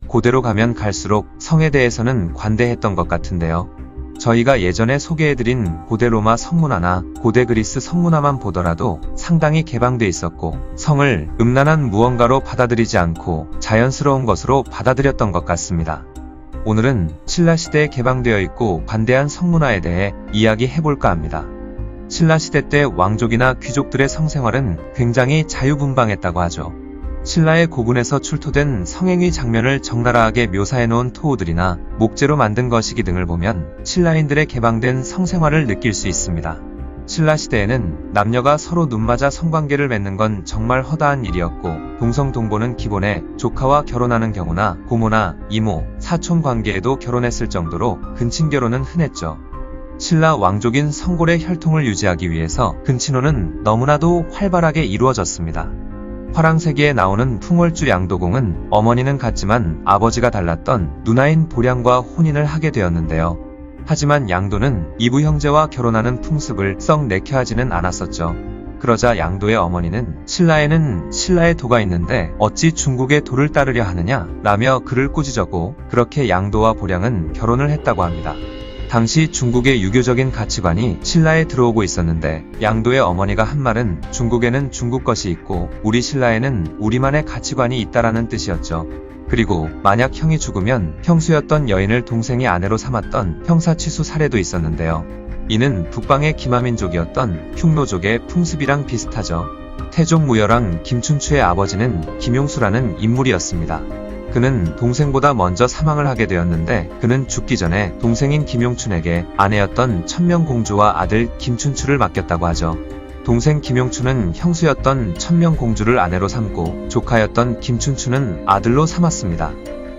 고대로 가면 갈수록 성에 대해서는 관대했던 것 같은데요. 저희가 예전에 소개해드린 고대 로마 성문화나 고대 그리스 성문화만 보더라도 상당히 개방돼 있었고 성을 음란한 무언가로 받아들이지 않고 자연스러운 것으로 받아들였던 것 같습니다. 오늘은 신라시대에 개방되어 있고 관대한 성문화에 대해 이야기해볼까 합니다. 신라시대 때 왕족이나 귀족들의 성생활은 굉장히 자유분방했다고 하죠. 신라의 고군에서 출토된 성행위 장면을 적나라하게 묘사해놓은 토호들이나 목재로 만든 거시기 등을 보면 신라인들의 개방된 성생활을 느낄 수 있습니다. 신라시대에는 남녀가 서로 눈맞아 성관계를 맺는 건 정말 허다한 일이었고 동성동보는 기본에 조카와 결혼하는 경우나 고모나 이모, 사촌 관계에도 결혼했을 정도로 근친결혼은 흔했죠. 신라 왕족인 성골의 혈통을 유지하기 위해서 근친혼은 너무나도 활발하게 이루어졌습니다. 화랑세기에 나오는 풍월주 양도공은 어머니는 같지만 아버지가 달랐던 누나인 보량과 혼인을 하게 되었는데요. 하지만 양도는 이부 형제와 결혼하는 풍습을 썩 내켜하지는 않았었죠. 그러자 양도의 어머니는 신라에는 신라의 도가 있는데 어찌 중국의 도를 따르려 하느냐 라며 그를 꾸짖었고 그렇게 양도와 보량은 결혼을 했다고 합니다. 당시 중국의 유교적인 가치관이 신라에 들어오고 있었는데 양도의 어머니가 한 말은 중국에는 중국 것이 있고 우리 신라에는 우리만의 가치관이 있다라는 뜻이었죠. 그리고 만약 형이 죽으면 형수였던 여인을 동생이 아내로 삼았던 형사취수 사례도 있었는데요. 이는 북방의 기마민족이었던 흉노족의 풍습이랑 비슷하죠. 태종 무열왕 김춘추의 아버지는 김용수라는 인물이었습니다. 그는 동생보다 먼저 사망을 하게 되었는데 그는 죽기 전에 동생인 김용춘에게 아내였던 천명공주와 아들 김춘추를 맡겼다고 하죠. 동생 김용춘은 형수였던 천명공주를 아내로 삼고 조카였던 김춘추는 아들로 삼았습니다.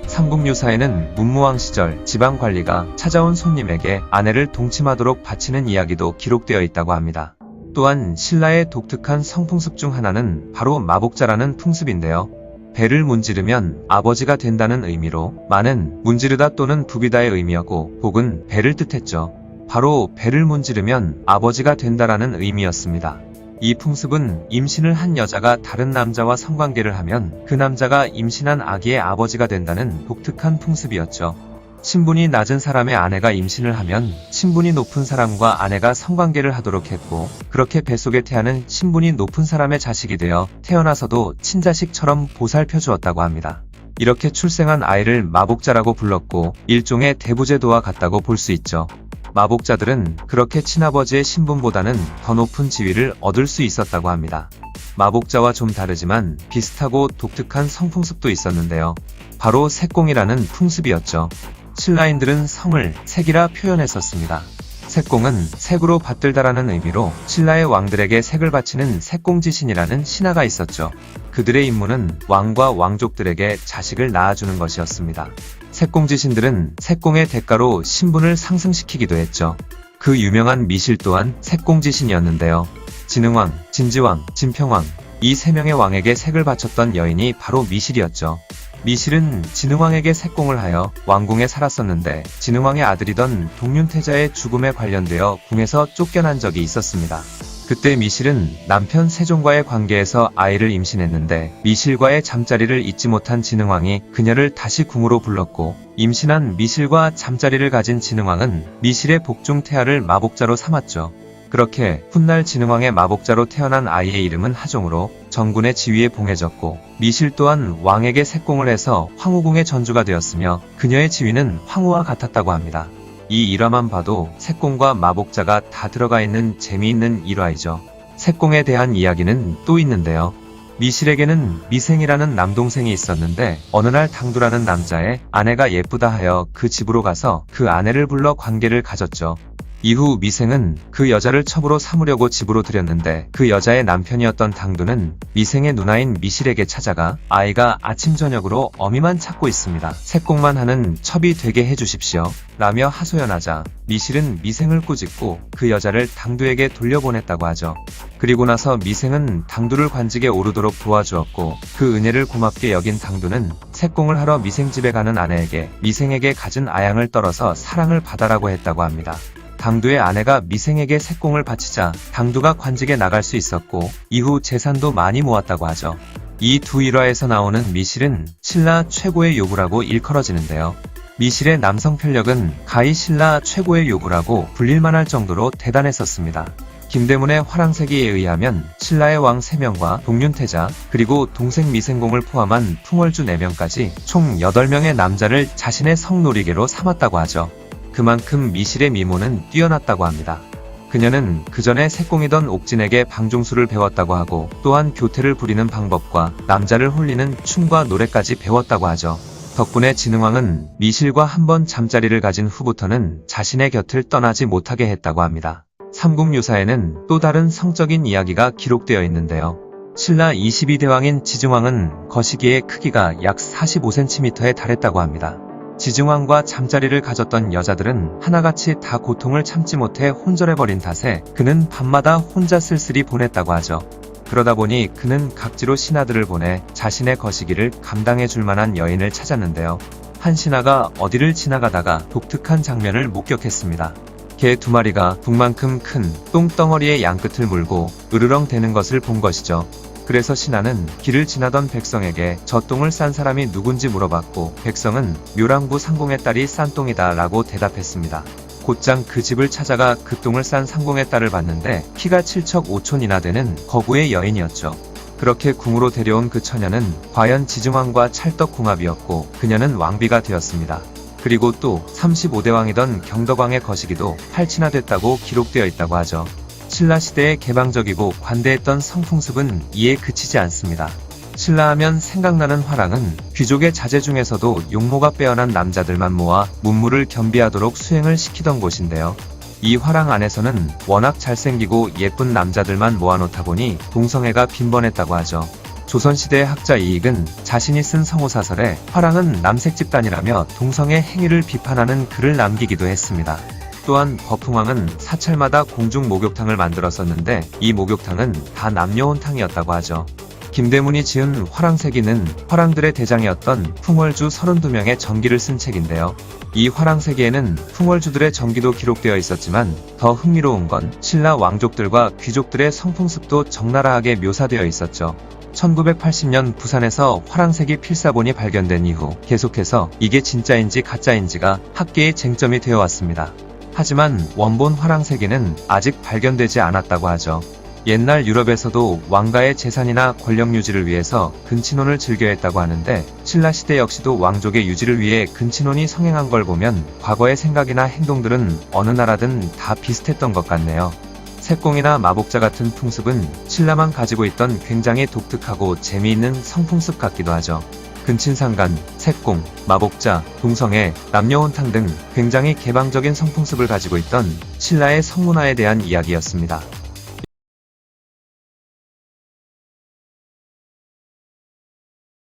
삼국유사에는 문무왕 시절 지방관리가 찾아온 손님에게 아내를 동침하도록 바치는 이야기도 기록되어 있다고 합니다. 또한 신라의 독특한 성풍습 중 하나는 바로 마복자라는 풍습인데요. 배를 문지르면 아버지가 된다는 의미로 마는 문지르다 또는 부비다의 의미였고 복은 배를 뜻했죠. 바로 배를 문지르면 아버지가 된다라는 의미였습니다. 이 풍습은 임신을 한 여자가 다른 남자와 성관계를 하면 그 남자가 임신한 아기의 아버지가 된다는 독특한 풍습이었죠. 신분이 낮은 사람의 아내가 임신을 하면 신분이 높은 사람과 아내가 성관계를 하도록 했고 그렇게 뱃속에 태아는 신분이 높은 사람의 자식이 되어 태어나서도 친자식처럼 보살펴 주었다고 합니다. 이렇게 출생한 아이를 마복자라고 불렀고 일종의 대부제도와 같다고 볼 수 있죠. 마복자들은 그렇게 친아버지의 신분보다는 더 높은 지위를 얻을 수 있었다고 합니다. 마복자와 좀 다르지만 비슷하고 독특한 성풍습도 있었는데요. 바로 색공이라는 풍습이었죠. 신라인들은 성을 색이라 표현했었습니다. 색공은 색으로 받들다라는 의미로 신라의 왕들에게 색을 바치는 색공지신이라는 신하가 있었죠. 그들의 임무는 왕과 왕족들에게 자식을 낳아주는 것이었습니다. 색공지신들은 색공의 대가로 신분을 상승시키기도 했죠. 그 유명한 미실 또한 색공지신이었는데요. 진흥왕, 진지왕, 진평왕 이 세 명의 왕에게 색을 바쳤던 여인이 바로 미실이었죠. 미실은 진흥왕에게 색공을 하여 왕궁에 살았었는데 진흥왕의 아들이던 동륜태자의 죽음에 관련되어 궁에서 쫓겨난 적이 있었습니다. 그때 미실은 남편 세종과의 관계에서 아이를 임신했는데 미실과의 잠자리를 잊지 못한 진흥왕이 그녀를 다시 궁으로 불렀고 임신한 미실과 잠자리를 가진 진흥왕은 미실의 복중 태아를 마복자로 삼았죠. 그렇게 훗날 진흥왕의 마복자로 태어난 아이의 이름은 하종으로 전군의 지위에 봉해졌고 미실 또한 왕에게 색공을 해서 황후궁의 전주가 되었으며 그녀의 지위는 황후와 같았다고 합니다. 이 일화만 봐도 색공과 마복자가 다 들어가 있는 재미있는 일화이죠. 색공에 대한 이야기는 또 있는데요. 미실에게는 미생이라는 남동생이 있었는데 어느 날 당두라는 남자의 아내가 예쁘다 하여 그 집으로 가서 그 아내를 불러 관계를 가졌죠. 이후 미생은 그 여자를 첩으로 삼으려고 집으로 들였는데 그 여자의 남편이었던 당두는 미생의 누나인 미실에게 찾아가 아이가 아침 저녁으로 어미만 찾고 있습니다. 색공만 하는 첩이 되게 해주십시오 라며 하소연하자 미실은 미생을 꾸짖고 그 여자를 당두에게 돌려보냈다고 하죠. 그리고 나서 미생은 당두를 관직에 오르도록 도와주었고 그 은혜를 고맙게 여긴 당두는 색공을 하러 미생 집에 가는 아내에게 미생에게 갖은 아양을 떨어서 사랑을 받아라고 했다고 합니다. 당두의 아내가 미생에게 색공을 바치자 당두가 관직에 나갈 수 있었고 이후 재산도 많이 모았다고 하죠. 이 두 일화에서 나오는 미실은 신라 최고의 요구라고 일컬어지는데요. 미실의 남성 편력은 가히 신라 최고의 요구라고 불릴만할 정도로 대단했었습니다. 김대문의 화랑세기에 의하면 신라의 왕 3명과 동륜태자 그리고 동생 미생공을 포함한 풍월주 4명까지 총 8명의 남자를 자신의 성놀이개로 삼았다고 하죠. 그만큼 미실의 미모는 뛰어났다고 합니다. 그녀는 그전에 색공이던 옥진에게 방종술을 배웠다고 하고 또한 교태를 부리는 방법과 남자를 홀리는 춤과 노래까지 배웠다고 하죠. 덕분에 진흥왕은 미실과 한번 잠자리를 가진 후부터는 자신의 곁을 떠나지 못하게 했다고 합니다. 삼국유사에는 또 다른 성적인 이야기가 기록되어 있는데요. 신라 22대왕인 지증왕은 거시기의 크기가 약 45cm에 달했다고 합니다. 지증왕과 잠자리를 가졌던 여자들은 하나같이 다 고통을 참지 못해 혼절해버린 탓에 그는 밤마다 혼자 쓸쓸히 보냈다고 하죠. 그러다 보니 그는 각지로 신하들을 보내 자신의 거시기를 감당해줄 만한 여인을 찾았는데요. 한 신하가 어디를 지나가다가 독특한 장면을 목격했습니다. 개 2마리가 북만큼 큰 똥덩어리의 양끝을 물고 으르렁대는 것을 본 것이죠. 그래서 신하는 길을 지나던 백성에게 저 똥을 싼 사람이 누군지 물어봤고 백성은 묘랑부 상공의 딸이 싼 똥이다 라고 대답했습니다. 곧장 그 집을 찾아가 그 똥을 싼 상공의 딸을 봤는데 키가 7척 5촌이나 되는 거구의 여인이었죠. 그렇게 궁으로 데려온 그 처녀는 과연 지증왕과 찰떡궁합이었고 그녀는 왕비가 되었습니다. 그리고 또 35대왕이던 경덕왕의 거시기도 8치나 됐다고 기록되어 있다고 하죠. 신라시대의 개방적이고 관대했던 성풍습은 이에 그치지 않습니다. 신라하면 생각나는 화랑은 귀족의 자제 중에서도 용모가 빼어난 남자들만 모아 문무를 겸비하도록 수행을 시키던 곳인데요. 이 화랑 안에서는 워낙 잘생기고 예쁜 남자들만 모아놓다 보니 동성애가 빈번했다고 하죠. 조선시대의 학자 이익은 자신이 쓴 성호사설에 화랑은 남색 집단이라며 동성애 행위를 비판하는 글을 남기기도 했습니다. 또한 버풍왕은 사찰마다 공중 목욕탕을 만들었었는데 이 목욕탕은 다 남녀온탕이었다고 하죠. 김대문이 지은 화랑세기는 화랑들의 대장이었던 풍월주 32명의 전기를 쓴 책인데요. 이 화랑세기에는 풍월주들의 전기도 기록되어 있었지만 더 흥미로운 건 신라 왕족들과 귀족들의 성풍습도 적나라하게 묘사되어 있었죠. 1980년 부산에서 화랑세기 필사본이 발견된 이후 계속해서 이게 진짜인지 가짜인지가 학계의 쟁점이 되어 왔습니다. 하지만 원본 화랑세기는 아직 발견되지 않았다고 하죠. 옛날 유럽에서도 왕가의 재산이나 권력 유지를 위해서 근친혼을 즐겨했다고 하는데 신라시대 역시도 왕족의 유지를 위해 근친혼이 성행한 걸 보면 과거의 생각이나 행동들은 어느 나라든 다 비슷했던 것 같네요. 색공이나 마복자 같은 풍습은 신라만 가지고 있던 굉장히 독특하고 재미있는 성풍습 같기도 하죠. 근친상간, 색공, 마복자, 동성애, 남녀혼탕 등 굉장히 개방적인 성풍습을 가지고 있던 신라의 성문화에 대한 이야기였습니다.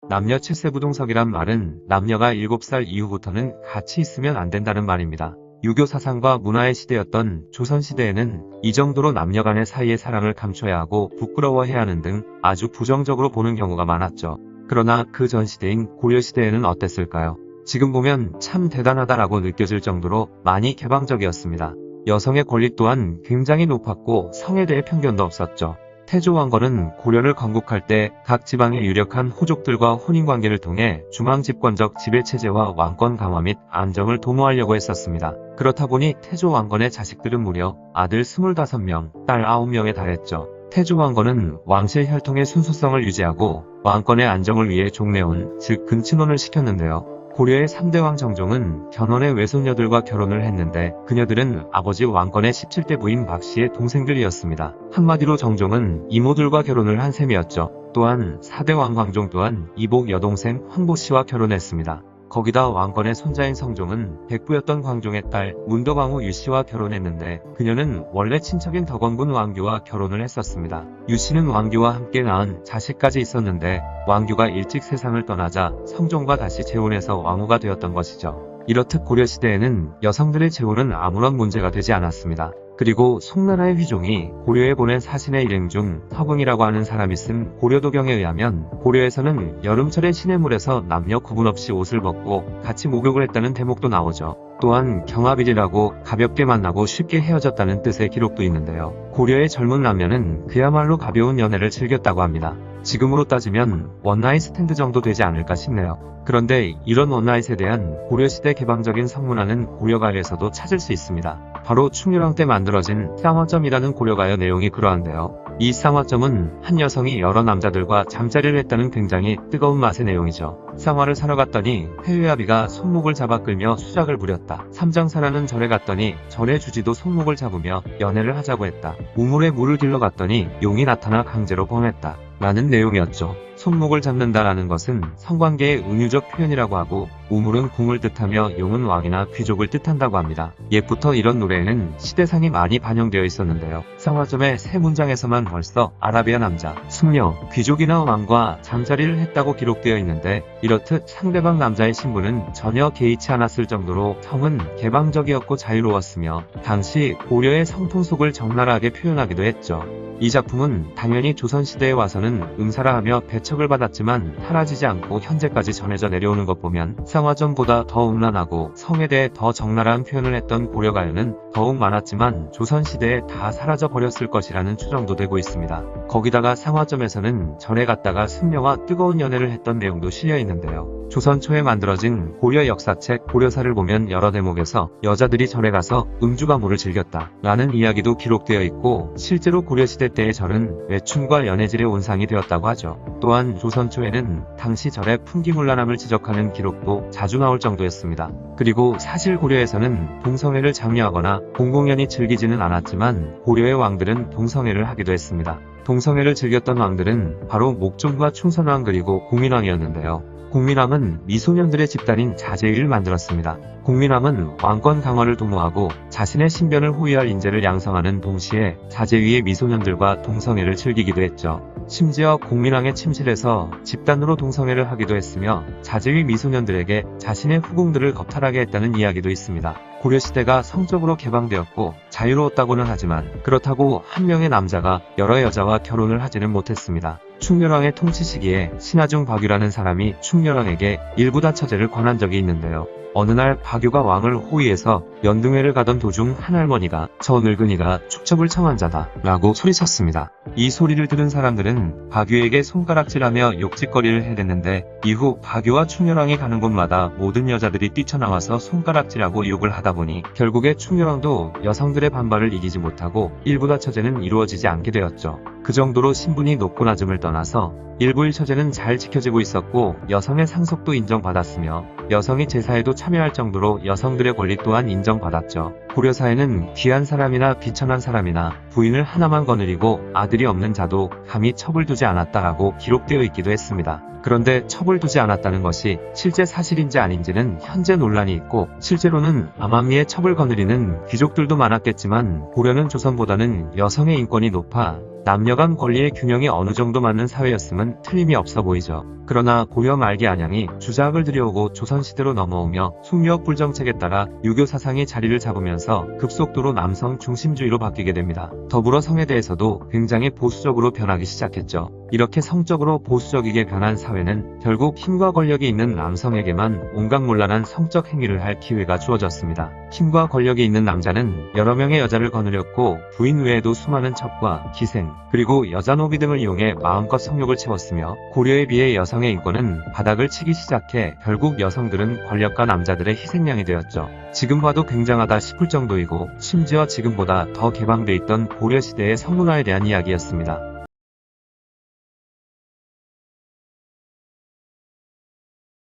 남녀 칠세부동석이란 말은 남녀가 7살 이후부터는 같이 있으면 안 된다는 말입니다. 유교 사상과 문화의 시대였던 조선시대에는 이 정도로 남녀 간의 사이의 사랑을 감춰야 하고 부끄러워해야 하는 등 아주 부정적으로 보는 경우가 많았죠. 그러나 그 전 시대인 고려시대에는 어땠을까요? 지금 보면 참 대단하다라고 느껴질 정도로 많이 개방적이었습니다. 여성의 권리 또한 굉장히 높았고 성에 대해 편견도 없었죠. 태조왕건은 고려를 건국할 때 각 지방의 유력한 호족들과 혼인관계를 통해 중앙집권적 지배체제와 왕권 강화 및 안정을 도모하려고 했었습니다. 그렇다 보니 태조왕건의 자식들은 무려 아들 25명, 딸 9명에 달했죠. 태조왕건은 왕실 혈통의 순수성을 유지하고 왕권의 안정을 위해 종례혼, 즉 근친혼을 시켰는데요. 고려의 3대왕 정종은 견훤의 외손녀들과 결혼을 했는데 그녀들은 아버지 왕건의 17대 부인 박씨의 동생들이었습니다. 한마디로 정종은 이모들과 결혼을 한 셈이었죠. 또한 4대왕 광종 또한 이복 여동생 황보씨와 결혼했습니다. 거기다 왕건의 손자인 성종은 백부였던 광종의 딸 문덕왕후 유씨와 결혼했는데 그녀는 원래 친척인 덕원군 왕규와 결혼을 했었습니다. 유씨는 왕규와 함께 낳은 자식까지 있었는데 왕규가 일찍 세상을 떠나자 성종과 다시 재혼해서 왕후가 되었던 것이죠. 이렇듯 고려시대에는 여성들의 재혼은 아무런 문제가 되지 않았습니다. 그리고 송나라의 휘종이 고려에 보낸 사신의 일행 중 서궁이라고 하는 사람이 쓴 고려도경에 의하면 고려에서는 여름철에 시냇물에서 남녀 구분 없이 옷을 벗고 같이 목욕을 했다는 대목도 나오죠. 또한 경합일이라고 가볍게 만나고 쉽게 헤어졌다는 뜻의 기록도 있는데요. 고려의 젊은 남녀는 그야말로 가벼운 연애를 즐겼다고 합니다. 지금으로 따지면 원나잇 스탠드 정도 되지 않을까 싶네요. 그런데 이런 원나잇에 대한 고려시대 개방적인 성문화는 고려가요에서도 찾을 수 있습니다. 바로 충렬왕 때 만들어진 쌍화점이라는 고려가요 내용이 그러한데요. 이 쌍화점은 한 여성이 여러 남자들과 잠자리를 했다는 굉장히 뜨거운 맛의 내용이죠. 쌍화를 사러 갔더니 회외아비가 손목을 잡아 끌며 수작을 부렸다. 삼장사라는 절에 갔더니 절의 주지도 손목을 잡으며 연애를 하자고 했다. 우물에 물을 길러 갔더니 용이 나타나 강제로 범했다. 라는 내용이었죠. 손목을 잡는다라는 것은 성관계의 은유적 표현이라고 하고 우물은 궁을 뜻하며 용은 왕이나 귀족을 뜻한다고 합니다. 옛부터 이런 노래에는 시대상이 많이 반영되어 있었는데요. 쌍화점의 세 문장에서만 벌써 아라비아 남자, 숙녀, 귀족이나 왕과 잠자리를 했다고 기록되어 있는데 이렇듯 상대방 남자의 신분은 전혀 개의치 않았을 정도로 성은 개방적이었고 자유로웠으며 당시 고려의 성풍속을 적나라하게 표현하기도 했죠. 이 작품은 당연히 조선시대에 와서는 음사라 하며 배척을 받았지만 사라지지 않고 현재까지 전해져 내려오는 것 보면 쌍화점보다 더 음란하고 성에 대해 더 적나라한 표현을 했던 고려가요는 더욱 많았지만 조선시대에 다 사라져 버렸을 것이라는 추정도 되고 있습니다. 거기다가 쌍화점에서는 절에 갔다가 승려와 뜨거운 연애를 했던 내용도 실려 있는데요. 조선 초에 만들어진 고려 역사책 고려사를 보면 여러 대목에서 여자들이 절에 가서 음주가무를 즐겼다 라는 이야기도 기록되어 있고 실제로 고려시대 때의 절은 외춘과 연애질의 온상이 되었다고 하죠. 또한 조선 초에는 당시 절의 풍기문란함을 지적하는 기록도 자주 나올 정도였습니다. 그리고 사실 고려에서는 동성애를 장려하거나 공공연히 즐기지는 않았지만 고려의 왕들은 동성애를 하기도 했습니다. 동성애를 즐겼던 왕들은 바로 목종과 충선왕 그리고 공민왕이었는데요. 공민왕은 미소년들의 집단인 자제위를 만들었습니다. 공민왕은 왕권 강화를 도모하고 자신의 신변을 호위할 인재를 양성하는 동시에 자제위의 미소년들과 동성애를 즐기기도 했죠. 심지어 공민왕의 침실에서 집단으로 동성애를 하기도 했으며 자제위 미소년들에게 자신의 후궁들을 겁탈하게 했다는 이야기도 있습니다. 고려시대가 성적으로 개방되었고 자유로웠다고는 하지만 그렇다고 한 명의 남자가 여러 여자와 결혼을 하지는 못했습니다. 충렬왕의 통치 시기에 신하중 박유라는 사람이 충렬왕에게 일부다처제를 권한 적이 있는데요. 어느 날 박유가 왕을 호위해서 연등회를 가던 도중 한 할머니가 저 늙은이가 축첩을 청한 자다 라고 소리쳤습니다. 이 소리를 들은 사람들은 박유에게 손가락질하며 욕짓거리를 해댔는데 이후 박유와 충렬왕이 가는 곳마다 모든 여자들이 뛰쳐나와서 손가락질하고 욕을 하다 보니 결국에 충렬왕도 여성들의 반발을 이기지 못하고 일부다처제는 이루어지지 않게 되었죠. 그 정도로 신분이 높고 낮음을 떠나서 일부일처제는 잘 지켜지고 있었고 여성의 상속도 인정받았으며 여성이 제사에도 참여할 정도로 여성들의 권리 또한 인정받았죠. 고려사에는 귀한 사람이나 비천한 사람이나 부인을 하나만 거느리고 아들이 없는 자도 감히 첩을 두지 않았다라고 기록되어 있기도 했습니다. 그런데 첩을 두지 않았다는 것이 실제 사실인지 아닌지는 현재 논란이 있고 실제로는 암암리에 첩을 거느리는 귀족들도 많았겠지만 고려는 조선보다는 여성의 인권이 높아 남녀 간 권리의 균형이 어느 정도 맞는 사회였음은 틀림이 없어 보이죠. 그러나 고려 말기 안양이 주작을 들여오고 조선시대로 넘어오며 숙녀 꿀정책에 따라 유교 사상이 자리를 잡으면서 급속도로 남성 중심주의로 바뀌게 됩니다. 더불어 성에 대해서도 굉장히 보수적으로 변하기 시작했죠. 이렇게 성적으로 보수적이게 변한 사회는 결국 힘과 권력이 있는 남성에게만 온갖 문란한 성적 행위를 할 기회가 주어졌습니다. 힘과 권력이 있는 남자는 여러 명의 여자를 거느렸고 부인 외에도 수많은 첩과 기생, 그리고 여자 노비 등을 이용해 마음껏 성욕을 채웠으며 고려에 비해 여성의 인권은 바닥을 치기 시작해 결국 여성들은 권력가 남자들의 희생양이 되었죠. 지금 봐도 굉장하다 싶을 정도이고 심지어 지금보다 더 개방돼 있던 고려시대의 성문화에 대한 이야기였습니다.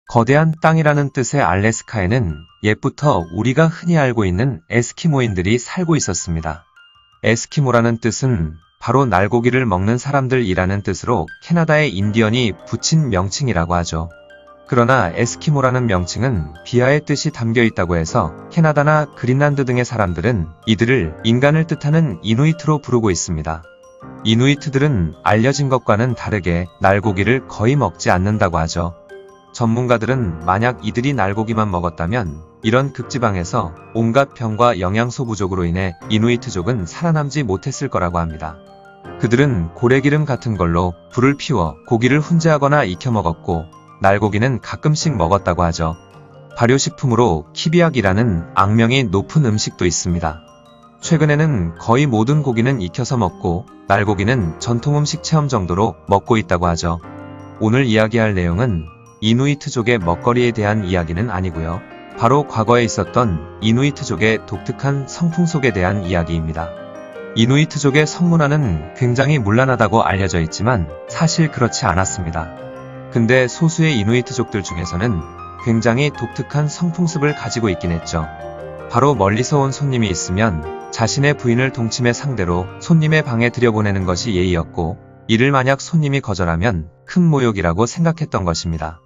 거대한 땅이라는 뜻의 알래스카에는 옛부터 우리가 흔히 알고 있는 에스키모인들이 살고 있었습니다. 에스키모라는 뜻은 바로 날고기를 먹는 사람들이라는 뜻으로 캐나다의 인디언이 붙인 명칭이라고 하죠. 그러나 에스키모라는 명칭은 비하의 뜻이 담겨 있다고 해서 캐나다나 그린란드 등의 사람들은 이들을 인간을 뜻하는 이누이트로 부르고 있습니다. 이누이트들은 알려진 것과는 다르게 날고기를 거의 먹지 않는다고 하죠. 전문가들은 만약 이들이 날고기만 먹었다면 이런 극지방에서 온갖 병과 영양소 부족으로 인해 이누이트족은 살아남지 못했을 거라고 합니다. 그들은 고래기름 같은 걸로 불을 피워 고기를 훈제하거나 익혀 먹었고 날고기는 가끔씩 먹었다고 하죠. 발효식품으로 키비약이라는 악명이 높은 음식도 있습니다. 최근에는 거의 모든 고기는 익혀서 먹고 날고기는 전통음식 체험 정도로 먹고 있다고 하죠. 오늘 이야기할 내용은 이누이트족의 먹거리에 대한 이야기는 아니고요. 바로 과거에 있었던 이누이트족의 독특한 성풍속에 대한 이야기입니다. 이누이트족의 성문화는 굉장히 문란하다고 알려져 있지만 사실 그렇지 않았습니다. 근데 소수의 이누이트족들 중에서는 굉장히 독특한 성풍습을 가지고 있긴 했죠. 바로 멀리서 온 손님이 있으면 자신의 부인을 동침의 상대로 손님의 방에 들여보내는 것이 예의였고, 이를 만약 손님이 거절하면 큰 모욕이라고 생각했던 것입니다.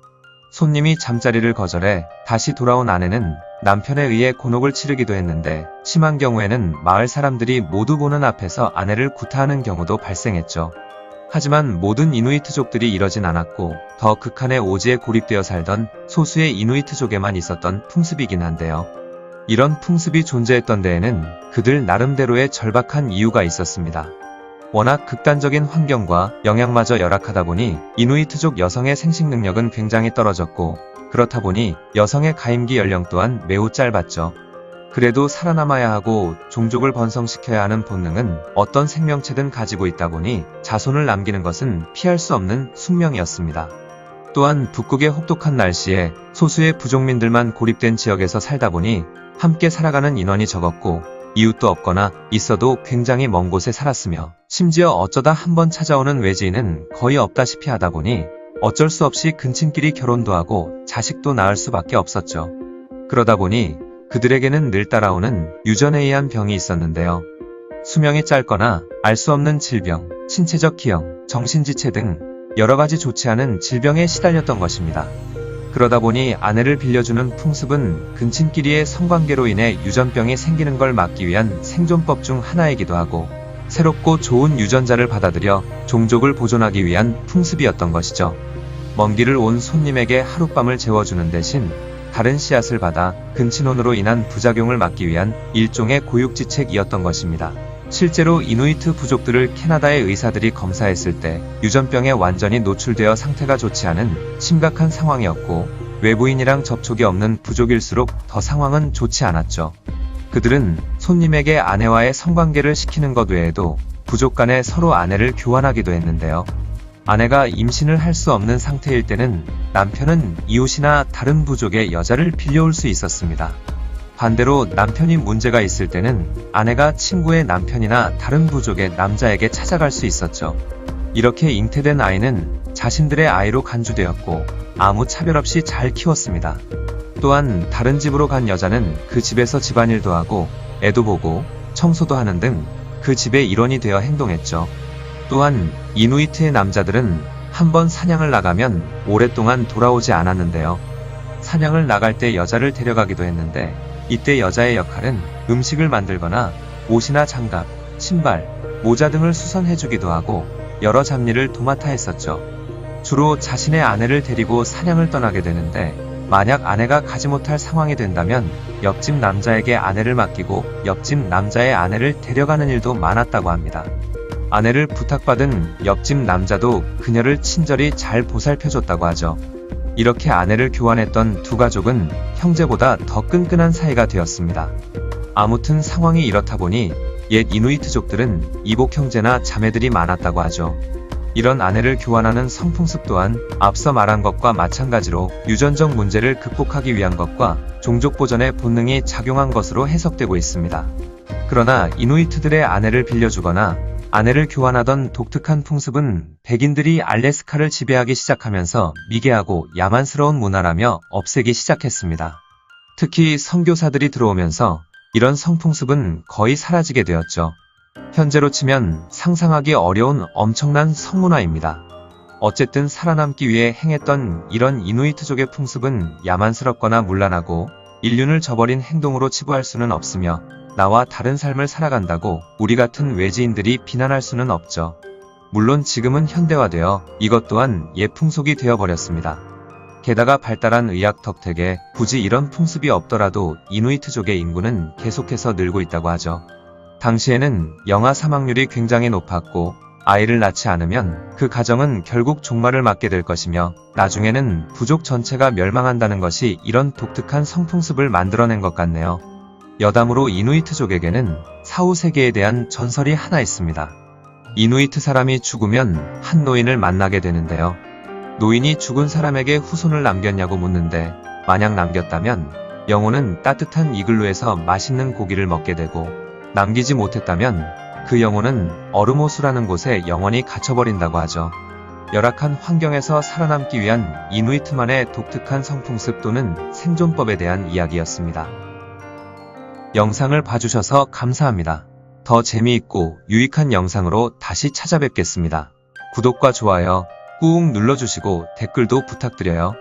손님이 잠자리를 거절해 다시 돌아온 아내는 남편에 의해 곤혹을 치르기도 했는데, 심한 경우에는 마을 사람들이 모두 보는 앞에서 아내를 구타하는 경우도 발생했죠. 하지만 모든 이누이트족들이 이러진 않았고, 더 극한의 오지에 고립되어 살던 소수의 이누이트족에만 있었던 풍습이긴 한데요. 이런 풍습이 존재했던 데에는 그들 나름대로의 절박한 이유가 있었습니다. 워낙 극단적인 환경과 영양마저 열악하다 보니 이누이트족 여성의 생식 능력은 굉장히 떨어졌고, 그렇다 보니 여성의 가임기 연령 또한 매우 짧았죠. 그래도 살아남아야 하고 종족을 번성시켜야 하는 본능은 어떤 생명체든 가지고 있다 보니 자손을 남기는 것은 피할 수 없는 숙명이었습니다. 또한 북극의 혹독한 날씨에 소수의 부족민들만 고립된 지역에서 살다 보니 함께 살아가는 인원이 적었고, 이웃도 없거나 있어도 굉장히 먼 곳에 살았으며, 심지어 어쩌다 한번 찾아오는 외지인은 거의 없다시피 하다 보니 어쩔 수 없이 근친끼리 결혼도 하고 자식도 낳을 수밖에 없었죠. 그러다 보니 그들에게는 늘 따라오는 유전에 의한 병이 있었는데요. 수명이 짧거나 알 수 없는 질병, 신체적 기형, 정신지체 등 여러 가지 좋지 않은 질병에 시달렸던 것입니다. 그러다 보니 아내를 빌려주는 풍습은 근친끼리의 성관계로 인해 유전병이 생기는 걸 막기 위한 생존법 중 하나이기도 하고, 새롭고 좋은 유전자를 받아들여 종족을 보존하기 위한 풍습이었던 것이죠. 먼 길을 온 손님에게 하룻밤을 재워주는 대신 다른 씨앗을 받아 근친혼으로 인한 부작용을 막기 위한 일종의 고육지책이었던 것입니다. 실제로 이누이트 부족들을 캐나다의 의사들이 검사했을 때 유전병에 완전히 노출되어 상태가 좋지 않은 심각한 상황이었고, 외부인이랑 접촉이 없는 부족일수록 더 상황은 좋지 않았죠. 그들은 손님에게 아내와의 성관계를 시키는 것 외에도 부족 간에 서로 아내를 교환하기도 했는데요. 아내가 임신을 할 수 없는 상태일 때는 남편은 이웃이나 다른 부족의 여자를 빌려올 수 있었습니다. 반대로 남편이 문제가 있을 때는 아내가 친구의 남편이나 다른 부족의 남자에게 찾아갈 수 있었죠. 이렇게 잉태된 아이는 자신들의 아이로 간주되었고 아무 차별 없이 잘 키웠습니다. 또한 다른 집으로 간 여자는 그 집에서 집안일도 하고 애도 보고 청소도 하는 등 그 집의 일원이 되어 행동했죠. 또한 이누이트의 남자들은 한번 사냥을 나가면 오랫동안 돌아오지 않았는데요. 사냥을 나갈 때 여자를 데려가기도 했는데, 이때 여자의 역할은 음식을 만들거나 옷이나 장갑, 신발, 모자 등을 수선해주기도 하고 여러 잡일을 도맡아 했었죠. 주로 자신의 아내를 데리고 사냥을 떠나게 되는데, 만약 아내가 가지 못할 상황이 된다면 옆집 남자에게 아내를 맡기고 옆집 남자의 아내를 데려가는 일도 많았다고 합니다. 아내를 부탁받은 옆집 남자도 그녀를 친절히 잘 보살펴줬다고 하죠. 이렇게 아내를 교환했던 두 가족은 형제보다 더 끈끈한 사이가 되었습니다. 아무튼 상황이 이렇다 보니 옛 이누이트족들은 이복 형제나 자매들이 많았다고 하죠. 이런 아내를 교환하는 성풍습 또한 앞서 말한 것과 마찬가지로 유전적 문제를 극복하기 위한 것과 종족 보존의 본능이 작용한 것으로 해석되고 있습니다. 그러나 이누이트들의 아내를 빌려주거나 아내를 교환하던 독특한 풍습은 백인들이 알래스카를 지배하기 시작하면서 미개하고 야만스러운 문화라며 없애기 시작했습니다. 특히 선교사들이 들어오면서 이런 성풍습은 거의 사라지게 되었죠. 현재로 치면 상상하기 어려운 엄청난 성문화입니다. 어쨌든 살아남기 위해 행했던 이런 이누이트족의 풍습은 야만스럽거나 문란하고 인륜을 저버린 행동으로 치부할 수는 없으며, 나와 다른 삶을 살아간다고 우리 같은 외지인들이 비난할 수는 없죠. 물론 지금은 현대화되어 이것 또한 옛 풍속이 되어버렸습니다. 게다가 발달한 의학 덕택에 굳이 이런 풍습이 없더라도 이누이트족의 인구는 계속해서 늘고 있다고 하죠. 당시에는 영아 사망률이 굉장히 높았고 아이를 낳지 않으면 그 가정은 결국 종말을 맞게 될 것이며 나중에는 부족 전체가 멸망한다는 것이 이런 독특한 성풍습을 만들어낸 것 같네요. 여담으로 이누이트족에게는 사후세계에 대한 전설이 하나 있습니다. 이누이트 사람이 죽으면 한 노인을 만나게 되는데요. 노인이 죽은 사람에게 후손을 남겼냐고 묻는데 만약 남겼다면 영혼은 따뜻한 이글루에서 맛있는 고기를 먹게 되고 남기지 못했다면 그 영혼은 얼음호수라는 곳에 영원히 갇혀버린다고 하죠. 열악한 환경에서 살아남기 위한 이누이트만의 독특한 성풍습 또는 생존법에 대한 이야기였습니다. 영상을 봐주셔서 감사합니다. 더 재미있고 유익한 영상으로 다시 찾아뵙겠습니다. 구독과 좋아요 꾹 눌러주시고 댓글도 부탁드려요.